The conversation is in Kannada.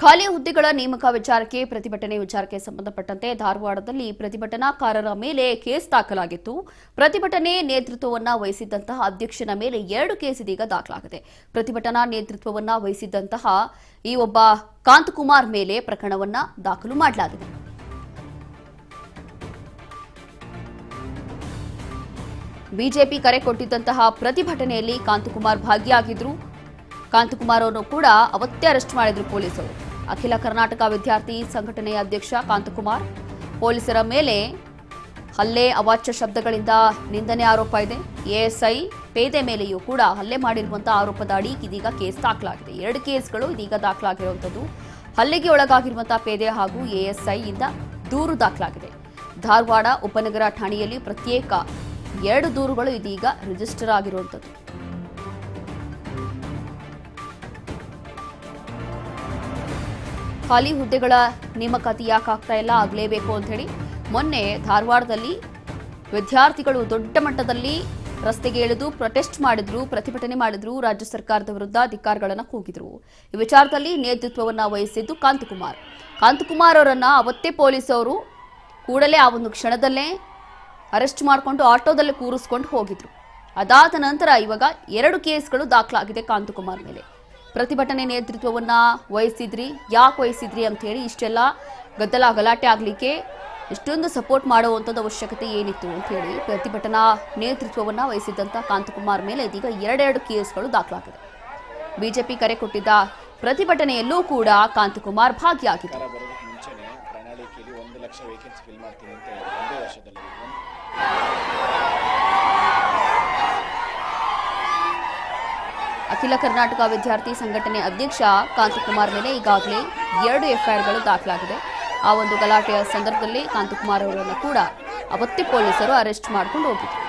ಖಾಲಿ ಹುದ್ದೆಗಳ ನೇಮಕ ವಿಚಾರಕ್ಕೆ ಪ್ರತಿಭಟನೆ ಸಂಬಂಧಪಟ್ಟಂತೆ ಧಾರವಾಡದಲ್ಲಿ ಪ್ರತಿಭಟನಾಕಾರರ ಮೇಲೆ ಕೇಸ್ ದಾಖಲಾಗಿತ್ತು. ಪ್ರತಿಭಟನೆ ನೇತೃತ್ವವನ್ನು ವಹಿಸಿದ್ದಂತಹ ಅಧ್ಯಕ್ಷನ ಮೇಲೆ 2 ಕೇಸ್ ಇದೀಗ ದಾಖಲಾಗಿದೆ. ಪ್ರತಿಭಟನಾ ನೇತೃತ್ವವನ್ನು ವಹಿಸಿದ್ದಂತಹ ಈ ಒಬ್ಬ ಕಾಂತಕುಮಾರ್ ಮೇಲೆ ಪ್ರಕರಣವನ್ನು ದಾಖಲು ಮಾಡಲಾಗಿದೆ. ಬಿಜೆಪಿ ಕರೆ ಕೊಟ್ಟಿದ್ದಂತಹ ಪ್ರತಿಭಟನೆಯಲ್ಲಿ ಕಾಂತಕುಮಾರ್ ಭಾಗಿಯಾಗಿದ್ರು. ಕಾಂತಕುಮಾರ್ ಅವರನ್ನು ಕೂಡ ಅವತ್ತೇ ಅರೆಸ್ಟ್ ಮಾಡಿದ್ರು ಪೊಲೀಸರು. ಅಖಿಲ ಕರ್ನಾಟಕ ವಿದ್ಯಾರ್ಥಿ ಸಂಘಟನೆಯ ಅಧ್ಯಕ್ಷ ಕಾಂತಕುಮಾರ್ ಪೊಲೀಸರ ಮೇಲೆ ಹಲ್ಲೆ, ಅವಾಚ್ಯ ಶಬ್ದಗಳಿಂದ ನಿಂದನೆ ಆರೋಪ ಇದೆ. ಎಎಸ್ಐ ಪೇದೆ ಮೇಲೆಯೂ ಕೂಡ ಹಲ್ಲೆ ಮಾಡಿರುವಂತಹ ಆರೋಪದ ಅಡಿ ಇದೀಗ ಕೇಸ್ ದಾಖಲಾಗಿದೆ. 2 ಕೇಸ್ಗಳು ಇದೀಗ ದಾಖಲಾಗಿರುವಂಥದ್ದು. ಹಲ್ಲೆಗೆ ಒಳಗಾಗಿರುವಂತಹ ಪೇದೆ ಹಾಗೂ ಎಎಸ್ಐ ಇಂದ ದೂರು ದಾಖಲಾಗಿದೆ. ಧಾರವಾಡ ಉಪನಗರ ಠಾಣೆಯಲ್ಲಿ ಪ್ರತ್ಯೇಕ 2 ದೂರುಗಳು ಇದೀಗ ರಿಜಿಸ್ಟರ್ ಆಗಿರುವಂಥದ್ದು. ಖಾಲಿ ಹುದ್ದೆಗಳ ನೇಮಕಾತಿ ಯಾಕೆ ಆಗ್ತಾ ಇಲ್ಲ, ಆಗಲೇಬೇಕು ಅಂತ ಹೇಳಿ ಮೊನ್ನೆ ಧಾರವಾಡದಲ್ಲಿ ವಿದ್ಯಾರ್ಥಿಗಳು ದೊಡ್ಡ ಮಟ್ಟದಲ್ಲಿ ರಸ್ತೆಗೆ ಇಳಿದು ಪ್ರೊಟೆಸ್ಟ್ ಮಾಡಿದ್ರು, ಪ್ರತಿಭಟನೆ ಮಾಡಿದ್ರು, ರಾಜ್ಯ ಸರ್ಕಾರದ ವಿರುದ್ಧ ಧಿಕ್ಕಾರಗಳನ್ನು ಕೂಗಿದ್ರು. ಈ ವಿಚಾರದಲ್ಲಿ ನೇತೃತ್ವವನ್ನು ವಹಿಸಿದ್ದು ಕಾಂತಕುಮಾರ್ ಅವರನ್ನ ಅವತ್ತೇ ಪೊಲೀಸರು ಕೂಡಲೇ ಆ ಒಂದು ಕ್ಷಣದಲ್ಲೇ ಅರೆಸ್ಟ್ ಮಾಡಿಕೊಂಡು ಆಟೋದಲ್ಲಿ ಕೂರಿಸ್ಕೊಂಡು ಹೋಗಿದ್ರು. ಅದಾದ ನಂತರ ಇವಾಗ 2 ಕೇಸ್ಗಳು ದಾಖಲಾಗಿದೆ ಕಾಂತಕುಮಾರ್ ಮೇಲೆ. ಪ್ರತಿಭಟನೆ ನೇತೃತ್ವವನ್ನ ಯಾಕೆ ವಹಿಸಿದ್ರಿ ಅಂತ ಹೇಳಿ ಇಷ್ಟೆಲ್ಲ ಗಲಾಟೆ ಆಗ್ಲಿಕ್ಕೆ ಇಷ್ಟೊಂದು ಸಪೋರ್ಟ್ ಮಾಡುವಂಥದ್ದು ಅವಶ್ಯಕತೆ ಏನಿತ್ತು ಅಂತ ಹೇಳಿ ಪ್ರತಿಭಟನಾ ನೇತೃತ್ವವನ್ನ ವಹಿಸಿದ್ದಂತ ಕಾಂತಕುಮಾರ್ ಮೇಲೆ ಇದೀಗ 2 ಕೇಸ್ಗಳು ದಾಖಲಾಗಿದೆ. ಬಿಜೆಪಿ ಕರೆ ಕೊಟ್ಟಿದ್ದ ಪ್ರತಿಭಟನೆಯಲ್ಲೂ ಕೂಡ ಕಾಂತಕುಮಾರ್ ಭಾಗಿಯಾಗಿದ್ದರು. ಅಖಿಲ ಕರ್ನಾಟಕ ವಿದ್ಯಾರ್ಥಿ ಸಂಘಟನೆ ಅಧ್ಯಕ್ಷ ಕಾಂತಕುಮಾರ್ ಮೇಲೆ ಈಗಾಗಲೇ 2 ಎಫ್ಐಆರ್ಗಳು ದಾಖಲಾಗಿದೆ. ಆ ಒಂದು ಗಲಾಟೆಯ ಸಂದರ್ಭದಲ್ಲಿ ಕಾಂತಕುಮಾರ್ ಅವರನ್ನು ಕೂಡ ಅವತ್ತೇ ಪೊಲೀಸರು ಅರೆಸ್ಟ್ ಮಾಡಿಕೊಂಡು ಹೋಗಿದ್ರು.